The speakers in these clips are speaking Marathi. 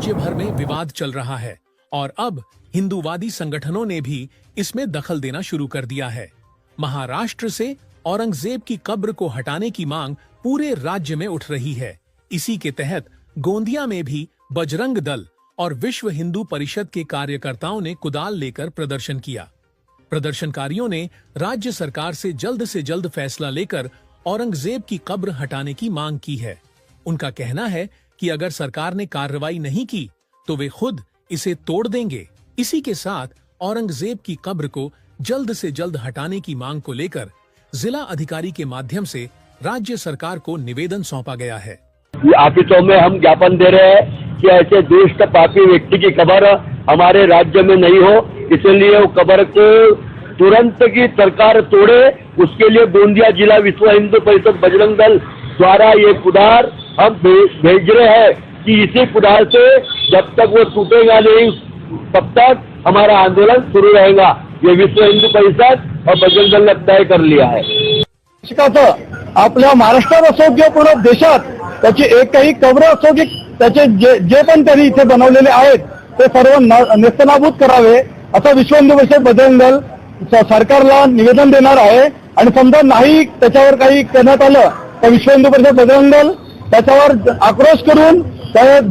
राज्य भर में विवाद चल रहा है और अब हिंदूवादी संगठनों ने भी इसमें दखल देना शुरू कर दिया है। महाराष्ट्र से औरंगजेब की कब्र को हटाने की मांग पूरे राज्य में उठ रही है। इसी के तहत गोंदिया में भी बजरंग दल और विश्व हिंदू परिषद के कार्यकर्ताओं ने कुदाल लेकर प्रदर्शन किया। प्रदर्शनकारियों ने राज्य सरकार से जल्द फैसला लेकर औरंगजेब की कब्र हटाने की मांग की है। उनका कहना है कि अगर सरकार ने कार्रवाई नहीं की तो वे खुद इसे तोड़ देंगे। इसी के साथ औरंगजेब की कब्र को जल्द से जल्द हटाने की मांग को लेकर जिला अधिकारी के माध्यम से राज्य सरकार को निवेदन सौंपा गया है। ऑफिसों में हम ज्ञापन दे रहे हैं कि ऐसे दुष्ट पापी व्यक्ति की कब्र हमारे राज्य में नहीं हो, इसलिए वो कब्र को तुरंत की सरकार तोड़े। उसके लिए गोंदिया जिला विश्व हिंदू परिषद बजरंग दल द्वारा ये कुदाल हम भेज रहे हैं कि इसी कुदाल से जब तक वो टूटेगा नहीं तब तक हमारा आंदोलन शुरू रहेगा। ये विश्व हिंदू परिषद और बजरंग दल ने तय कर लिया है। आपल्या महाराष्ट्रात असो किंवा पूर्ण देशात त्याची एकही कब्र असो की त्याचे जे पण त्यांनी इथे बनवलेले आहेत ते सर्व नेस्तनाबूत करावे असं विश्व हिंदू परिषद बजरंग दल सरकारला निवेदन देणार आहे। आणि समजा नाही त्याच्यावर काही करण्यात आलं तर विश्व हिंदू परिषद बजरंग दल त्याच्यावर आक्रोश करून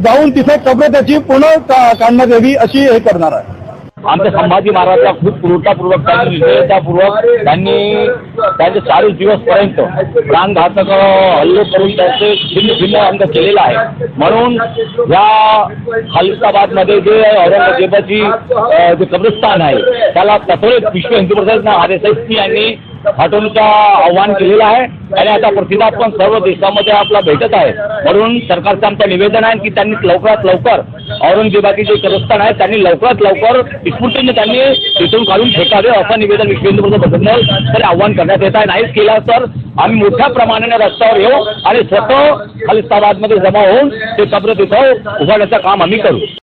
जाऊन तिथे कब्र त्याची पुन्हा काढण्यात यावी अशी हे करणार आहे। आमच्या संभाजी महाराजला खूप क्रूरतापूर्वक त्यांनी निर्दयतापूर्वक त्यांचे 40 दिवसपर्यंत प्राणघातक हल्ले करून त्यांचे भिन्न अंग केलेला आहे। म्हणून या खालिस्ताबादमध्ये जे औरंगजेबाची जे कब्रस्तान आहे त्याला तत्वरित विश्व हिंदू परिषद RSS यांनी हटवण्याचं आव्हान केलेलं आहे आणि आता प्रतिसाद पण सर्व देशामध्ये आपला भेटत आहे। म्हणून सरकारचं आमचं निवेदन आहे की त्यांनी लवकरात लवकर औरंगजेबाची जे कब्रस्तान आहे त्यांनी लवकरात लवकर स्फूर्तीने त्यांनी तिथून काढून फेकावे असं निवेदन विश्व हिंदू परिषद बजरंग दल आव्हान करण्यात येत आहे। नाहीच केला तर आम्ही मोठ्या प्रमाणाने रस्त्यावर येऊ आणि स्वतः खालिस्ताबादमध्ये जमा होऊन ते कब्र तिथं उभारण्याचं काम आम्ही करू।